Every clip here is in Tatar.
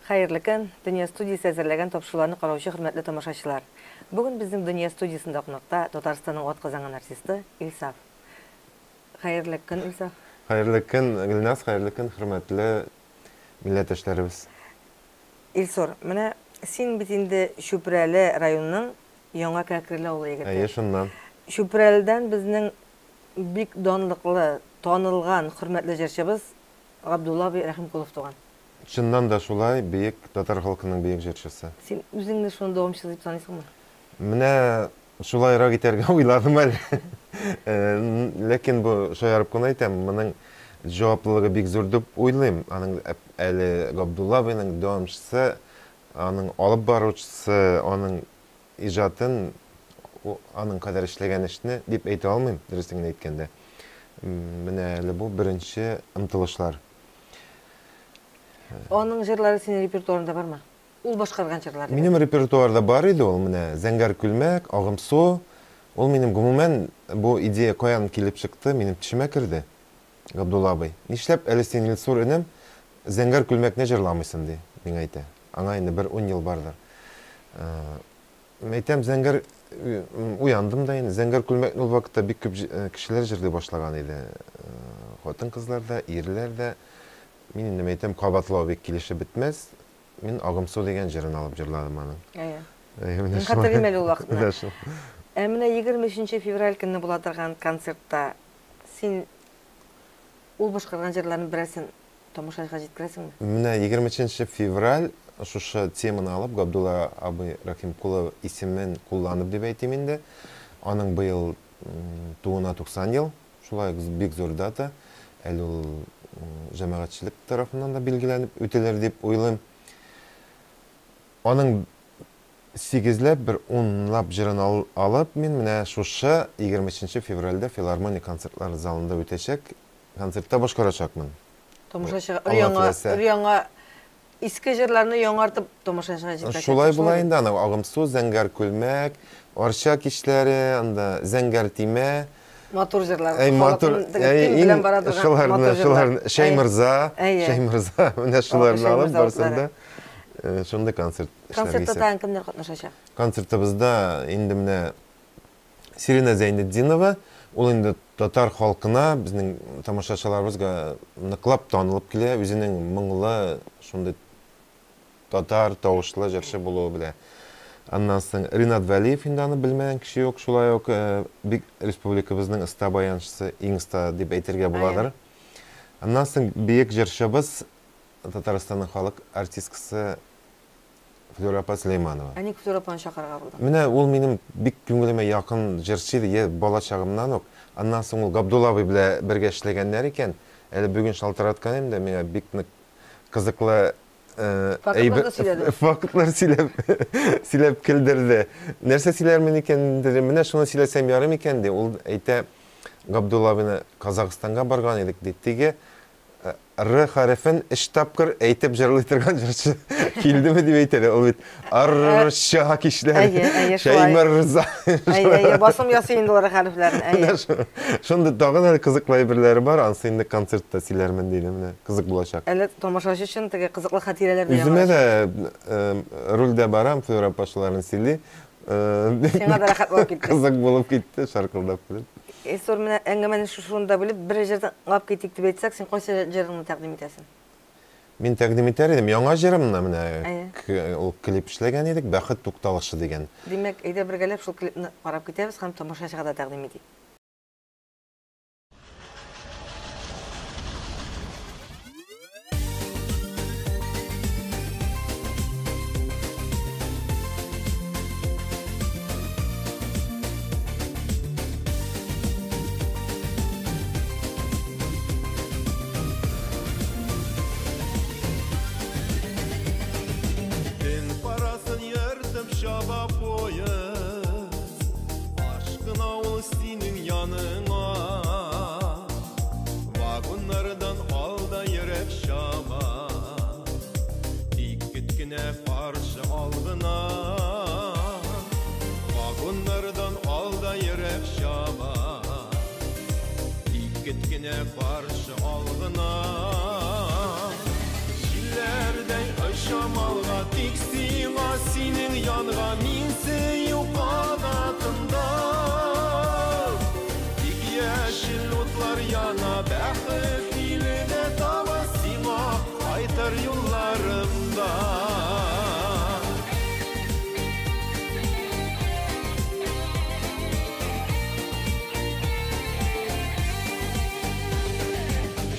Hayırlı gün, Dünya Studiyası әзірлеген топшыларны караучы хөрмәтле тамашачылар. Бүген безнең Dünya Studиясында кунакта Татарстанның атказанган артисты Илсаф. Hayırlı gün, Илсаф. Hayırlı gün, Гөлназ, hayırlı gün, хөрмәтле милләттәшләребез. Илсор, менә син бит инде Шүпрәле районының Яңа Кәкреле авылы егете. Әйе, шуннан. Шүпрәледән безнең бик данлыклы, танылган хөрмәтле җырчыбыз Габдулла абый Рәхимкулов туган. Шуннан да шулай бөек татар халкының бөек җырчысы. Син үзеңне шуны дәвамчы дип саныйсыңмы? Менә шулайрак итәргә уйладым әле. Ләкин бу шаярып кына әйтәм, моның җаваплылыгы бик зур дип уйлыйм. Аның әле Габдулла абыйның дәвамчысы, аның алып баручысы, аның иҗатын, аның кадәр эшләгән эшне дип әйтә алмыйм, дөресен әйткәндә. Менә әле бу беренче ымтылышлар. Аның җырлары синең репертуарында бармы? Ул башкарган җырлар. Минем репертуарда бар иде ул, менә Зәңгәр күлмәк, Агым су. Ул минем гомумән бу идея каян килеп чыкты, минем төшемә керде. Габдулла абый, нишләп әле син Илсур энем Зәңгәр күлмәкне җырламыйсың ди, миңа әйтә. Аңа инде 10 ел бардыр. Әйтәм, Зәңгәр уяндым да инде. Зәңгәр күлмәкне ул вакытта бик күп кешеләр җырлый башлаган иде. Хатын-кызлар да, ирләр дә. Мин инде әйтәм, кабатлау бик килешеп бетмәс. Мин Агым су дигән җырын алып җырладым аның. Мин хәтерлим әле ул вакытны. Менә 23 февраль көнне була торган концертта син ул башкарган җырларны берәрсен тамашачыга җиткерәсеңме? Менә 23 февраль шушы теманы алып Габдулла абый Рәхимкулов исемен кулланып дип әйтим инде. Аның быел туына 90 ел. Шулай бик зур дата. Әле ул җәмәгатьчелек тарафыннан да билгеләнеп үтәлер дип уйлыйм. Аның 8ләп, 10лап җырын алып, мин менә шушы 23 февральдә филармония концертлар залында үтәчәк. Концертта башкарачакмын. Тамашачыга яңа иске җырларны яңартып тамашачыга җиткерәчәк. Шулай була инде, аны Агым су, Зәңгәр күлмәк, Арча кичләре, анда Зәңгәр тимә. Матур җырлар. Шуларны Шәй мырза, менә шуларны алып барсында шунда концерт эшләргә. Концертта кемнәр катнашачак? Концертыбызда инде менә Сирина Зәйнетдинова, ул инде татар халкына, безнең тамашачыларыбызга ныклап танылып килә, үзенең моңлы, шундый татар тавышлы җырчы булуы белән. Аннан соң Ринат Вәлиев инде аны белмәгән кеше юк, шулай ук бик республикабызның оста баянчысы, иң оста дип әйтергә буладыр. Аннан соң бөек җырчыбыз Татарстанның халык артисткасы Флюра апа Сөләйманова. Ник Флюра апаны чакырга булды? Менә ул минем бик күңелемә якын җырчы иде, бала чагымнан ук. Аннан соң ул Габдулла абый белән бергә эшләгәннәр икән. Әле бүген шалтыраткан инде, миңа бик кызыклы фактлар сөйләп килдерде. Нәрсә сөйләрмен икән, менә шуны сөйләсәм ярым икән ди. Ул әйтә, Габдулла абыйны Казакъстанга барган идек ди. Теге Р хәрефен 3 тапкыр әйтеп җырлый торган җырчы килдеме дип әйтәләр. Ул бит Арча кишләр, Шәй мырза. Басым ясый инде ул хәрефләрне. Шунда тагын әле кызыклы әйберләре бар. Ансы инде концертта сөйләрмен дидем, менә кызык булачак. Әле тамашачы өчен теге кызыклы хатирәләр дә үземә дә рольдә барам, Флюра апа шуларны сөйли. Сиңа да рәхәт булып китте. Кызык булып китте, шаркылдап килеп. Сор менә әңгәмәне шушында белеп, бер җырдан алып китик дип әйтсәк, син кайсы җырны тәкъдим итәсең? Мин тәкъдим итәр идем, яңа җырымны менә ул клип эшләгән идек, Бәхет тукталышы дигән. Димәк, әйдә бергәләп шул клипны карап китәбез һәм тамашачыга да тәкъдим итик. Şaba poyuz, aşkına ol senin yanına. Vagonlardan alda yürek şaba, dikkatine karşı algına. Vagonlardan alda yürek şaba, dikkatine karşı algına. Şillerden aşama синең янга мин сөю канатында. Тик яшел утлар яна, бәхет илендә таба сиңа кайтыр юлларымда.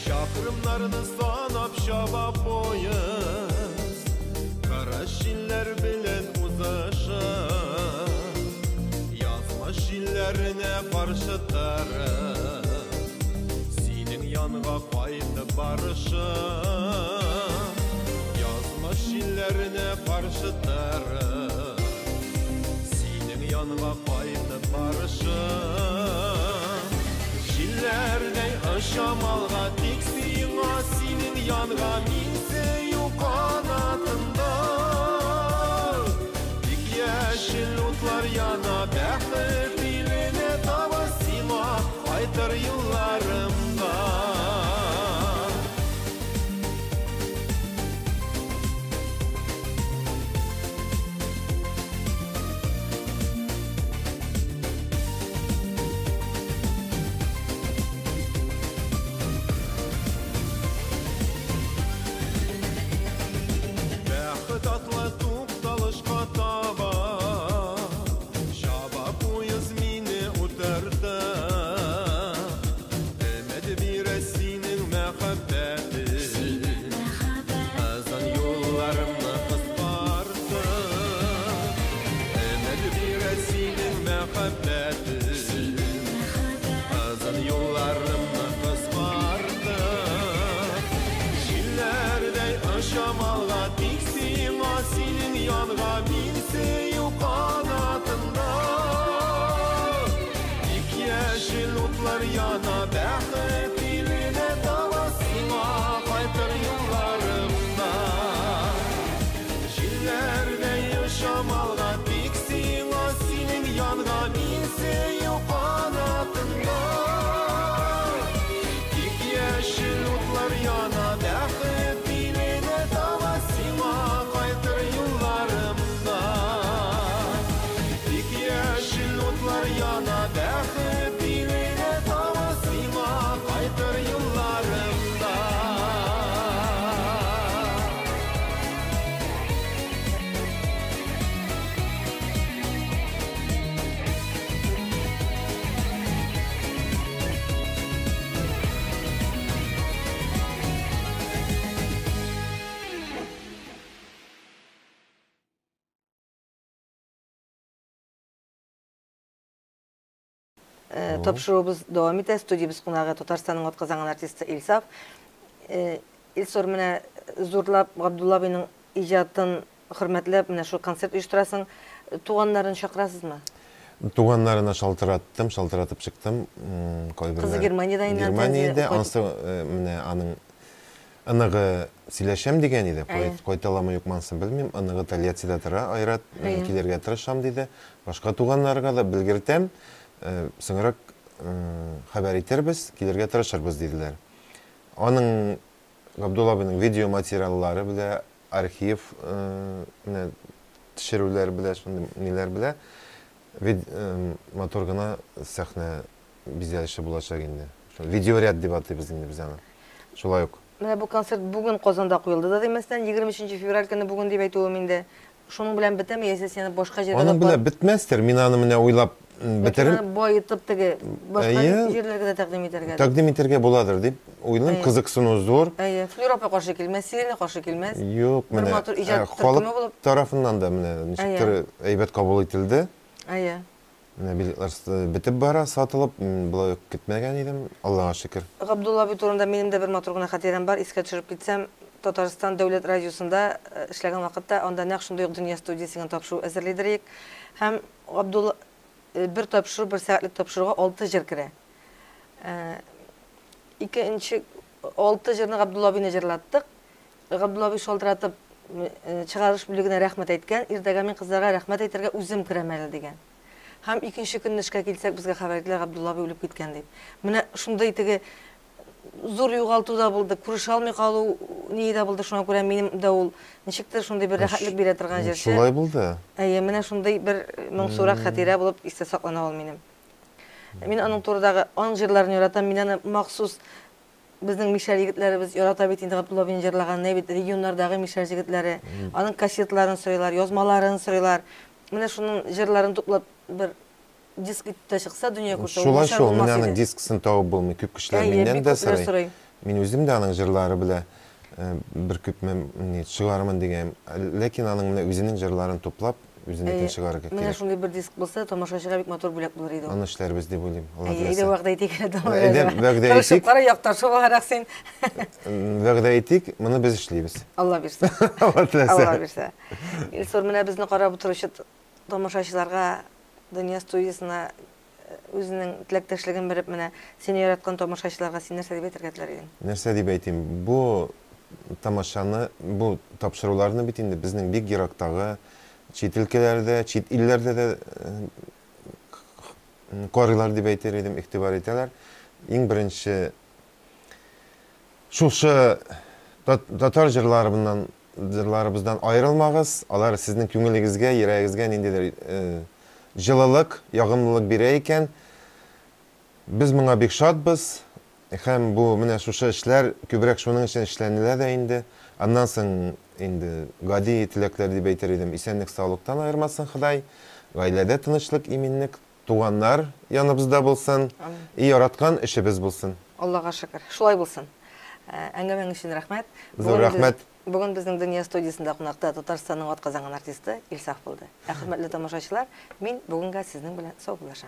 Çakırımlarını sanap şaba poyuz, kara şiller bilen uzlaşır. Yazma şillerine karşı tarım, senin yanına kaydı barışır. Yazma şillerine karşı tarım, senin yanına kaydı barışır. Şillerden aşamalga tiksinga, senin yanga minse yu kanatında. Tik yeşil utlar yana, bәхет diline taba sima kaytar yıllarımda. Tatlı tuqtalışqa taba, şaba poyuz mini utarda. Emed biresinin mehabbeti, azan yollarımı kıskardı. Emed biresinin mehabbeti, azan yollarımı kıskardı. Şillerden aşamağa senin yanga minse yu kanatında. İk yeşil utlar yana, bәхет diline taba sima kaytar yıllarımda. Şillerde yaşamalga tiksinga, senin yanga minse yu kanatında. İk yeşil utlar yana, bәхет diline taba sima kaytar yıllarımda. İk yeşil otlar yana, bәхет diline taba sima kaytar yıllarımda. Тапшыруыбыз дәвам итә. Студиябыз кунагы Татарстанның атказанган артисты Илсаф. Илсор менә зурлап Габдулла абыйның иҗатын хөрмәтләп менә шу концерт оештырасың. Туганнарын чакырасызмы? Туганнарына шалтыратып чыктым. Кызы Германиядә инде. Германиядә ансы менә аның ыныгы сөйләшәм дигән иде. Кайталамы юкмансын белмим. Ыныгы Тольяттида тора, Айрат килергә тырышам диде. Башка туганнарга да белгертәм. Соңрак хәбәр итербез, килергә тырышырбыз диделәр. Аның Габдулла абыйның видео материаллары белә, архив төшерүләр белә, шундый ниләр белә. Мотор гына сәхнә бизәлеше булачак инде. Видеоряд дип атыйбыз инде без аны. Шулай ук. Менә бу концерт бүген Казанда куелды да димәстән 23 февраль көне бүген дип әйтүем инде. Шуның белән бетәме, яисә сине башка җиргә? Аның белән бетмәстер. Мин аны менә уйлап бетерим. Байытып теге башка җирләргә дә тәкъдим итәргә. Тәкъдим итәргә буладыр дип уйлыйм. Кызыксыну зур. Флюр апа каршы килмәс, Сирина каршы килмәс. Юк, менә халык тарафыннан да менә ничектер әйбәт кабул ителде. Менә билетлар бетеп бара, сатылып, булай көтмәгән идем. Аллага шөкер. Габдулла абый турында минем дә бер матур гына хатирәм бар. Искә төшереп китсәм, Татарстан дәүләт радиосында эшләгән вакытта анда нәкъ шундый ук дөнья студиясенә тапшыру әзерлидек. Һәм Габдулла бер тапшыру, бер сәгатьлек тапшыруга 6 җыр керә. Икенче 6 җырны Габдулла абыйны җырлаттык. Габдулла абый шалтыратып чыгарыш бүлегенә рәхмәт әйткән. Иртәгә мин кызларга рәхмәт әйтергә үзем керәм әле дигән. Һәм икенче көнне эшкә килсәк, безгә хәбәр иттеләр, Габдулла абый үлеп киткән дип. Менә шундый теге зур югалту да булды, күрешә алмый калу ни дә булды, шуңа күрә минем дә ул ничектер шундый бер рәхәтлек бирә торган җирче. Шулай булды. Менә шундый бер моңсурак хатирә булып истә саклана ул минем. Мин аның турыдагы аның җырларын яратам, мин аны махсус безнең мишәр егетләребез ярата бит инде Габдулла абый җырлаган, бит регионнардагы мишәр егетләре, аның кассетларын сорыйлар, язмаларын сорыйлар. Менә шуның җырларын туплап бер диск итә чыкса, дөнья күрсә, Шулай шул, мен аның дисксын табып булмый, күп кешеләр миннән дә сорый. Мин үзем дә аның җырлары белән бер күп мен чыгармын дигән, ләкин аның менә үзенең җырларын туплап, үзенекен чыгарырга кирәк. Менә шундый бер диск булса, тамашачыга бик матур бүләк булыр иде. Аны эшләрбез дип уйлыйм. Алла Әйе, вәгъдә итик әле вәгъдә итик. Кара якташы буларак син. Вәгъдә итик, моны без эшлибез. Алла бирсә. Алла бирсә. Илсур, менә безне карап утыручы тамашачыларга, дөнья студиясына үзенең теләктәшлеген биреп, менә сине яраткан тамашачыларга син нәрсә дип әйтергә теләр идең? Нәрсә дип әйтим? Бу тамашаны, бу тапшыруларны бит инде безнең бик ерактагы чит өлкәләрдә, чит илләрдә дә карыйлар дип әйтер идем, игътибар итәләр. Иң беренче шушы татар җырларыбыздан аерылмагыз, алар сезнең күңелегезгә, йөрәгегезгә ниндидер җылылык, ягымлылык бирә икән. Без моңа бик шатбыз. Һәм бу менә шушы эшләр күбрәк шуның өчен эшләнелә дә инде. Аннан соң инде гади теләкләр дип әйтер идем. Исәнлек, саулыктан аермасын Ходай. Гаиләдә тынычлык, иминлек, туганнар яныбызда булсын. И яраткан эшебез булсын. Аллага шөкер. Шулай булсын. Әңгәмәң өчен рәхмәт. Зур рәхмәт. Бүген безнең дөнья студиясында кунакта Татарстанның атказанган артисты Илсаф булды. Хөрмәтле тамашачылар, мин бүгенгә сезнең белән саубуллашам.